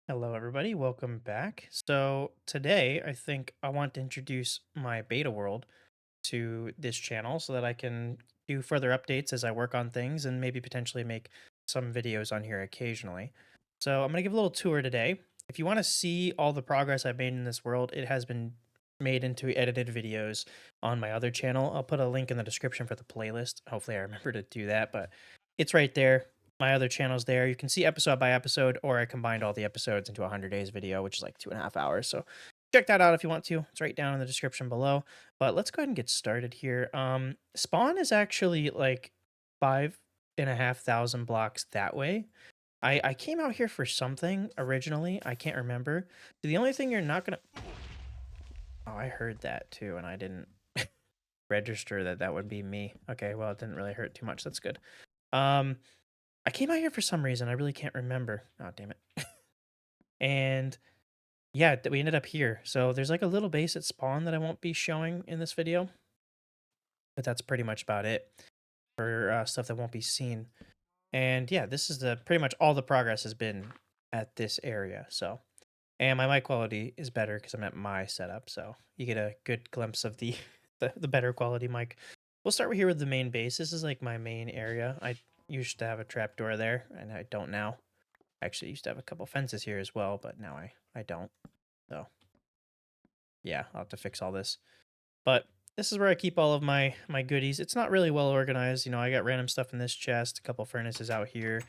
Hello, everybody. Welcome back. So, today I think I want to introduce my beta world to this channel so that I can do further updates as I work on things and maybe potentially make some videos on here occasionally. So, I'm going to give a little tour today. If you want to see all the progress I've made in this world, it has been made into edited videos on my other channel. I'll put a link in the description for the playlist. Hopefully, I remember to do that, but it's right there. My other channel's there. You can see episode by episode, or I combined all the episodes into a 100 days video, which is like 2.5 hours. So check that out if you want to. It's right down in the description below. But let's go ahead and get started here. Spawn is actually like 5,500 blocks that way. I came out here for something originally. I can't remember. The only thing you're not gonna. Oh, I heard that too, and I didn't register that that would be me. Okay, well, it didn't really hurt too much. That's good. Um, I came out here for some reason. I really can't remember. Oh, damn it. And yeah, we ended up here. So there's like a little base at spawn that I won't be showing in this video, but that's pretty much about it for stuff that won't be seen. And yeah, this is the pretty much all the progress has been at this area. So, and my mic quality is better because I'm at my setup. So you get a good glimpse of the the better quality mic. We'll start here with the main base. This is like my main area. I used to have a trapdoor there, and I don't now. Actually used to have a couple fences here as well, but now I don't. So yeah, I'll have to fix all this. But this is where I keep all of my goodies. It's not really well organized. You know, I got random stuff in this chest, a couple furnaces out here,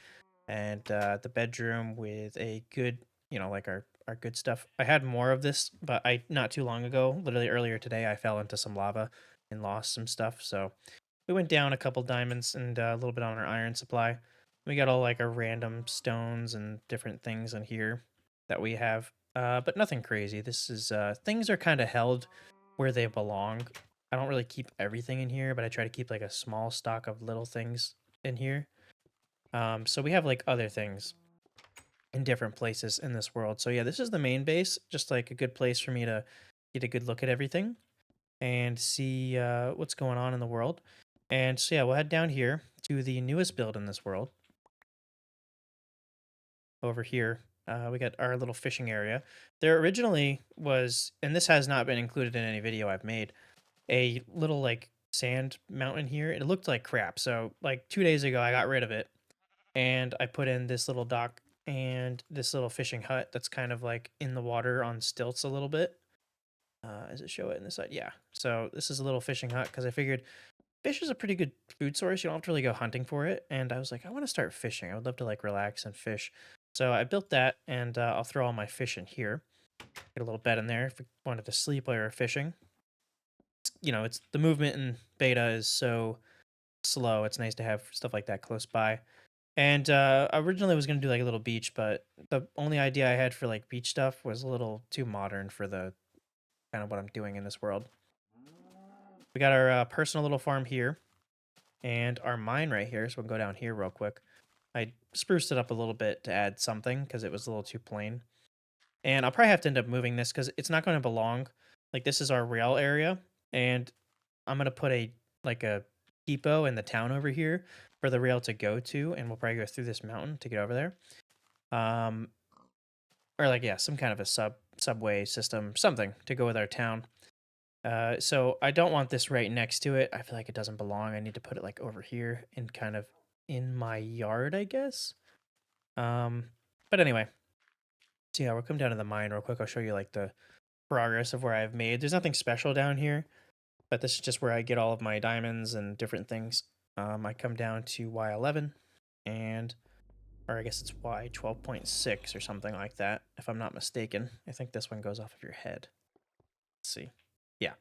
and the bedroom with a good, you know, like our good stuff. I had more of this, but I not too long ago, literally earlier today, I fell into some lava and lost some stuff. So we went down a couple diamonds and a little bit on our iron supply. We got all like our random stones and different things in here that we have, but nothing crazy. This is things are kind of held where they belong. I don't really keep everything in here, but I try to keep like a small stock of little things in here. So we have like other things in different places in this world. So yeah, this is the main base, just like a good place for me to get a good look at everything and see what's going on in the world. And so yeah, we'll head down here to the newest build in this world. Over here, we got our little fishing area. There originally was, and this has not been included in any video I've made, a little like sand mountain here. It looked like crap. So like 2 days ago, I got rid of it and I put in this little dock and this little fishing hut that's kind of like in the water on stilts a little bit. Does it show it in the side? Yeah. So this is a little fishing hut because I figured fish is a pretty good food source. You don't have to really go hunting for it. And I was like, I want to start fishing. I would love to like relax and fish. So I built that and I'll throw all my fish in here. Get a little bed in there if we wanted to sleep while we were fishing. You know, it's the movement in beta is so slow. It's nice to have stuff like that close by. And I originally was going to do like a little beach, but the only idea I had for like beach stuff was a little too modern for the kind of what I'm doing in this world. We got our personal little farm here and our mine right here. So we'll go down here real quick. I spruced it up a little bit to add something because it was a little too plain. And I'll probably have to end up moving this because it's not going to belong. Like this is our rail area, and I'm gonna put a like a depot in the town over here for the rail to go to, and we'll probably go through this mountain to get over there. Um, or like yeah, some kind of a subway system, something to go with our town. So I don't want this right next to it. I feel like it doesn't belong. I need to put it like over here and kind of in my yard, I guess. Um, but anyway, so yeah, we'll come down to the mine real quick. I'll show you like the progress of where I've made. There's nothing special down here, but this is just where I get all of my diamonds and different things. I come down to Y11 and, or I guess it's Y12.6 or something like that, if I'm not mistaken. I think this one goes off of your head. Let's see. Yeah.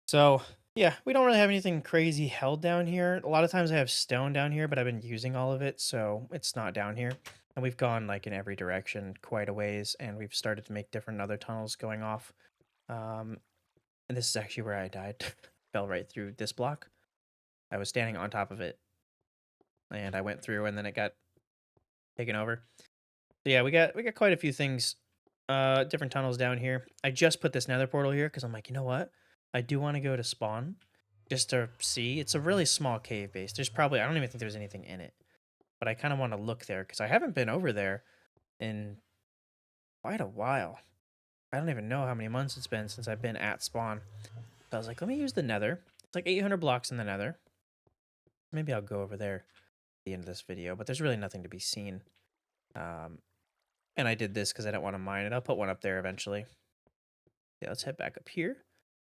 So, yeah, we don't really have anything crazy held down here. A lot of times I have stone down here, but I've been using all of it, so it's not down here. And we've gone like in every direction quite a ways, and we've started to make different other tunnels going off. Um, and this is actually where I died. Fell right through this block. I was standing on top of it, and I went through, and then it got taken over. So yeah, we got quite a few things, different tunnels down here. I just put this nether portal here because I'm like, you know what? I do want to go to spawn just to see. It's a really small cave base. There's probably I don't even think there's anything in it, but I kind of want to look there because I haven't been over there in quite a while. I don't even know how many months it's been since I've been at spawn. So I was like, let me use the nether. It's like 800 blocks in the nether. Maybe I'll go over there at the end of this video, but there's really nothing to be seen. Um, and I did this because I don't want to mine it. I'll put one up there eventually. Yeah, let's head back up here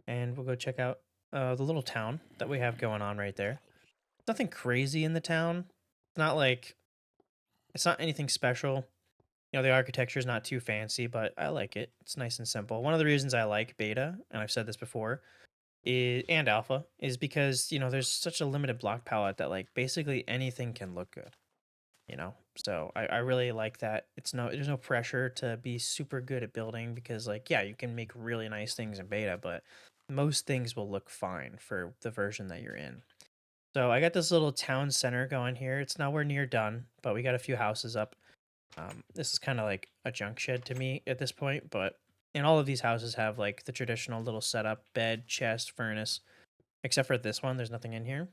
and we'll go check out the little town that we have going on right there. Nothing crazy in the town. It's not like, it's not anything special. You know, the architecture is not too fancy, but I like it. It's nice and simple. One of the reasons I like beta, and I've said this before, and alpha, is because, you know, there's such a limited block palette that like basically anything can look good, you know? So I really like that. There's no pressure to be super good at building because like, yeah, you can make really nice things in beta, but most things will look fine for the version that you're in. So I got this little town center going here. It's nowhere near done, but we got a few houses up. This is kind of like a junk shed to me at this point, but and all of these houses have like the traditional little setup, bed, chest, furnace, except for this one, there's nothing in here.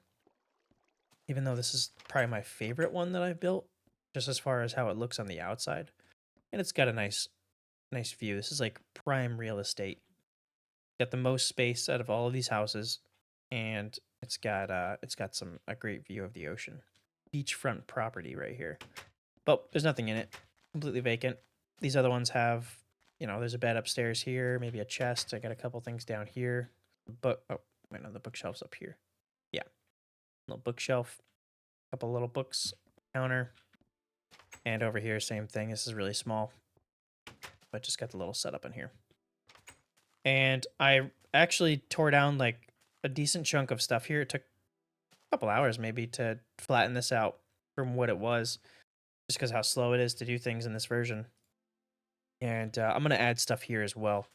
Even though this is probably my favorite one that I've built, just as far as how it looks on the outside. And it's got a nice view. This is like prime real estate. Got the most space out of all of these houses, and it's got a great view of the ocean. Beachfront property right here. But there's nothing in it. Completely vacant. These other ones have, you know, there's a bed upstairs here, maybe a chest. I got a couple things down here. But oh, wait, no, the bookshelf's up here. Yeah, little bookshelf, couple little books, counter, and over here, same thing. This is really small, but just got the little setup in here. And I actually tore down like a decent chunk of stuff here. It took a couple hours maybe to flatten this out from what it was, just because how slow it is to do things in this version. And I'm going to add stuff here as well.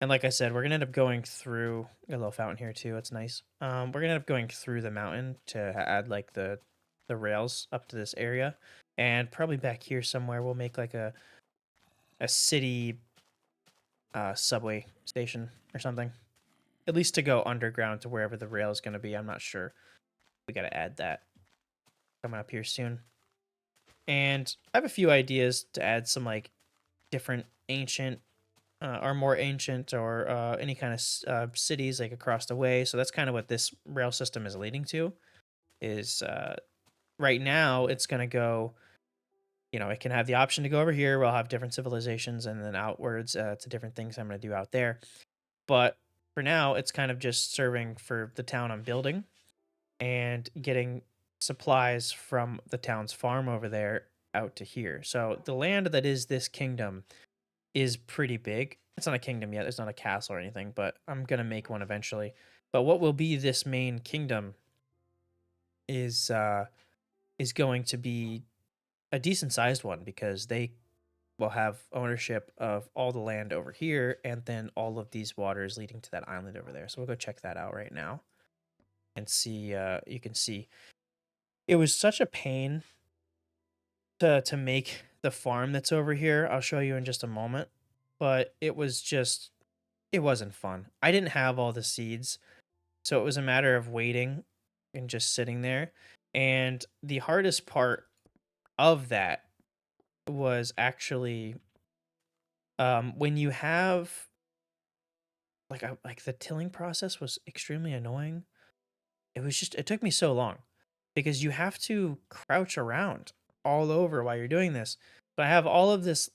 And like I said, we're going to end up going through a little fountain here too. It's nice. We're going to end up going through the mountain to add like the rails up to this area. And probably back here somewhere we'll make like a city subway station or something. At least to go underground to wherever the rail is going to be. I'm not sure. We got to add that coming up here soon. And I have a few ideas to add some like different ancient or more ancient or any kind of cities like across the way. So that's kind of what this rail system is leading to. Is right now it's going to go. You know, it can have the option to go over here. We'll have different civilizations, and then outwards to different things I'm going to do out there. But for now, it's kind of just serving for the town I'm building and getting supplies from the town's farm over there out to here. So the land that is this kingdom is pretty big. It's not a kingdom yet. It's not a castle or anything, but I'm gonna make one eventually. But what will be this main kingdom is going to be a decent sized one because they will have ownership of all the land over here and then all of these waters leading to that island over there. So we'll go check that out right now and see. You can see it was such a pain to make the farm that's over here. I'll show you in just a moment, but it wasn't fun. I didn't have all the seeds, so it was a matter of waiting and just sitting there. And the hardest part of that was actually when you have like the tilling process was extremely annoying. It took me so long because you have to crouch around all over while you're doing this. But I have all of this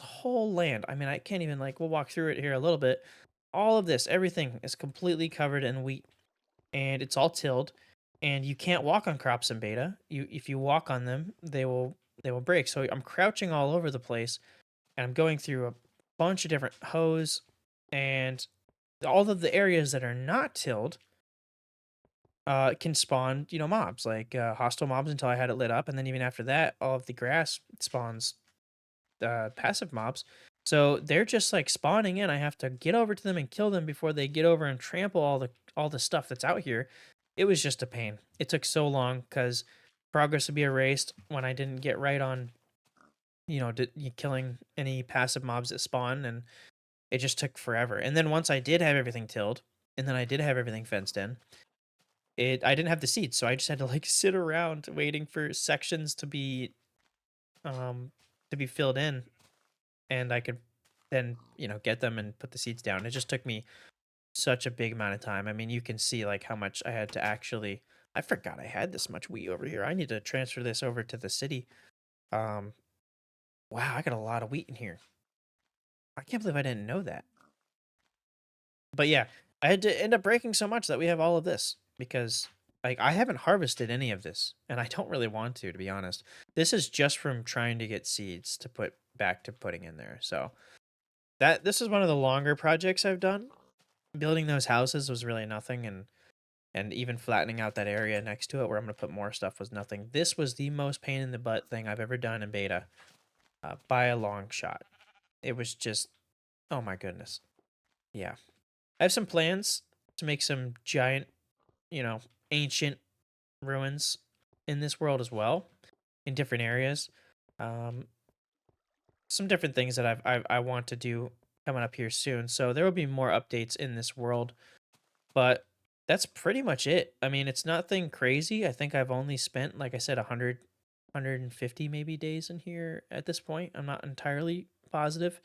whole land. I mean, I can't even like we'll walk through it here a little bit. All of this, everything is completely covered in wheat and it's all tilled and you can't walk on crops in beta. You if you walk on them, they will break. So I'm crouching all over the place and I'm going through a bunch of different hoes and all of the areas that are not tilled can spawn, you know, mobs like hostile mobs until I had it lit up, and then even after that, all of the grass spawns passive mobs. So they're just like spawning in. I have to get over to them and kill them before they get over and trample all the stuff that's out here. It was just a pain. It took so long because progress would be erased when I didn't get right on, you know, killing any passive mobs that spawn, and it just took forever. And then once I did have everything tilled, and then I did have everything fenced in, I didn't have the seeds, so I just had to like sit around waiting for sections um to be filled in and I could then, get them and put the seeds down. It just took me such a big amount of time. I mean, you can see like how much I had to actually. I forgot I had this much wheat over here. I need to transfer this over to the city. Um, wow, I got a lot of wheat in here. I can't believe I didn't know that. But yeah, I had to end up breaking so much that we have all of this because like I haven't harvested any of this and I don't really want to be honest. This is just from trying to get seeds to put back to putting in there. So that this is one of the longer projects I've done. Building those houses was really nothing and even flattening out that area next to it where I'm going to put more stuff was nothing. This was the most pain in the butt thing I've ever done in beta by a long shot. It was just, oh my goodness. Yeah. I have some plans to make some giant, you know, ancient ruins in this world as well, in different areas. Um, some different things that I want to do coming up here soon. So there will be more updates in this world, but that's pretty much it. I mean, it's nothing crazy. I think I've only spent, like I said, 150 maybe days in here at this point. I'm not entirely positive.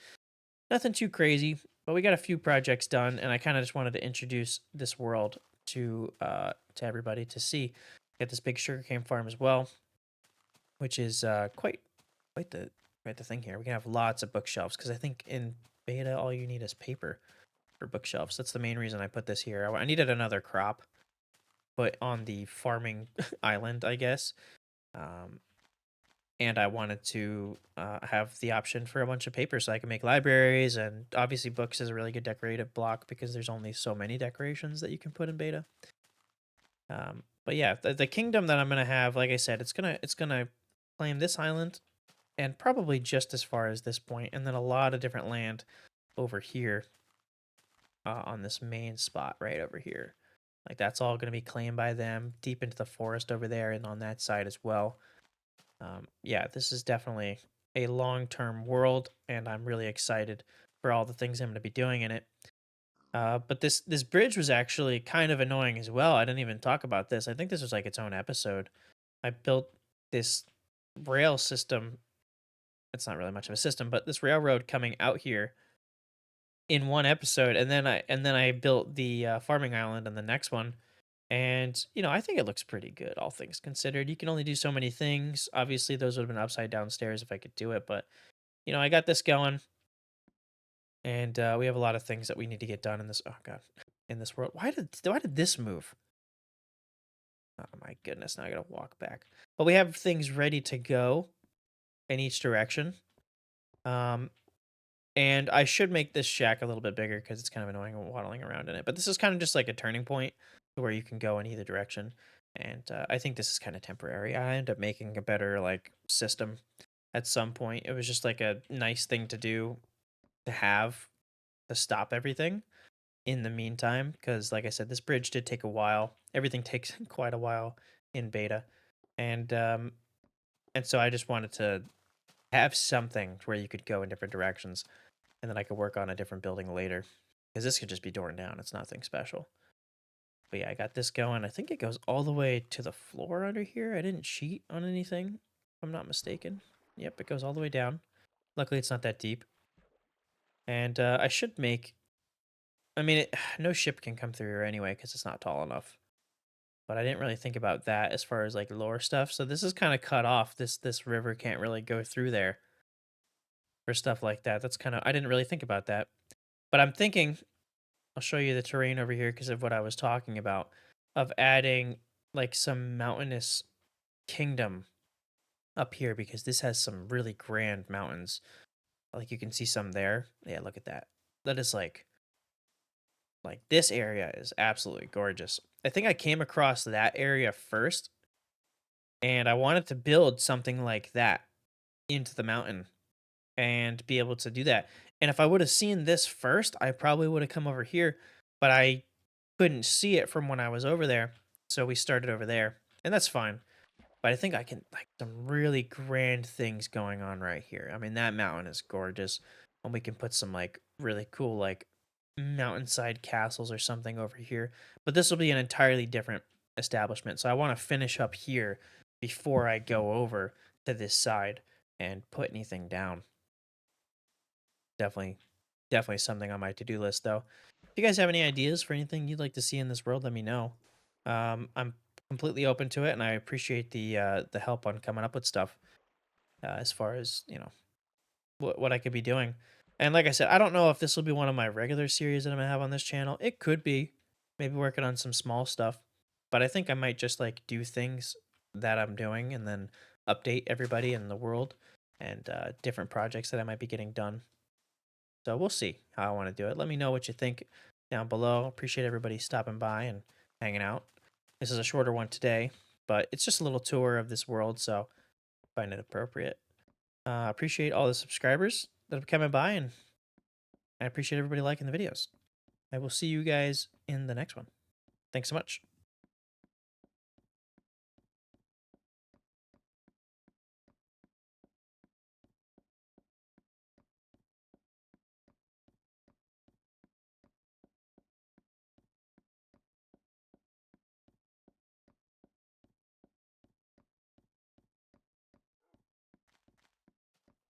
Nothing too crazy, but we got a few projects done, and I kind of just wanted to introduce this world to everybody to see. Got this big sugarcane farm as well, which is quite the quite the thing here. We can have lots of bookshelves because I think in beta all you need is paper for bookshelves. That's the main reason I put this here. I needed another crop, but on the farming island, I guess. Um, and I wanted to have the option for a bunch of paper so I can make libraries. And obviously, books is a really good decorative block because there's only so many decorations that you can put in beta. But yeah, the kingdom that I'm gonna have, like I said, it's gonna claim this island and probably just as far as this point, and then a lot of different land over here on this main spot right over here. Like that's all gonna be claimed by them, deep into the forest over there, and on that side as well. Yeah, this is definitely a long-term world, and I'm really excited for all the things I'm going to be doing in it. But this bridge was actually kind of annoying as well. I didn't even talk about this. I think this was like its own episode. I built this rail system. It's not really much of a system, but this railroad coming out here in one episode, and then I built the farming island on the next one. And I think it looks pretty good, all things considered. You can only do so many things. Obviously, those would have been upside down stairs if I could do it, but I got this going, and we have a lot of things that we need to get done in this. Oh god, in this world. Why did this move? Oh my goodness! Now I gotta walk back. But we have things ready to go in each direction. Um, And I should make this shack a little bit bigger because it's kind of annoying waddling around in it. But this is kind of just like a turning point where you can go in either direction. And I think this is kind of temporary. I end up making a better like system at some point. It was just like a nice thing to do to have to stop everything in the meantime. Because like I said, this bridge did take a while. Everything takes quite a while in beta, and and so I just wanted to have something where you could go in different directions and then I could work on a different building later. Because this could just be torn down. It's nothing special. But yeah, I got this going. I think it goes all the way to the floor under here. I didn't cheat on anything, if I'm not mistaken. Yep, it goes all the way down. Luckily, it's not that deep. And I should make. I mean, no ship can come through here anyway because it's not tall enough. But I didn't really think about that as far as like lore stuff. So this is kind of cut off. This river can't really go through there for stuff like that. That's kind of I didn't really think about that. But I'm thinking I'll show you the terrain over here because of what I was talking about of adding like some mountainous kingdom up here because this has some really grand mountains. Like you can see some there. Yeah, look at that. That is like this area is absolutely gorgeous. I think I came across that area first and I wanted to build something like that into the mountain and be able to do that. And if I would have seen this first, I probably would have come over here, but I couldn't see it from when I was over there. So we started over there, and that's fine. But I think I can like some really grand things going on right here. I mean, that mountain is gorgeous, and we can put some like really cool like mountainside castles or something over here. But this will be an entirely different establishment. So I want to finish up here before I go over to this side and put anything down. Definitely, definitely something on my to-do list, though. If you guys have any ideas for anything you'd like to see in this world, let me know. I'm completely open to it, and I appreciate the help on coming up with stuff as far as what I could be doing. And like I said, I don't know if this will be one of my regular series that I'm gonna have on this channel. It could be, maybe working on some small stuff, but I think I might just like do things that I'm doing and then update everybody in the world and different projects that I might be getting done. So we'll see how I want to do it. Let me know what you think down below. Appreciate everybody stopping by and hanging out. This is a shorter one today, but it's just a little tour of this world, so I find it appropriate. Appreciate all the subscribers that have coming by, and I appreciate everybody liking the videos. I will see you guys in the next one. Thanks so much.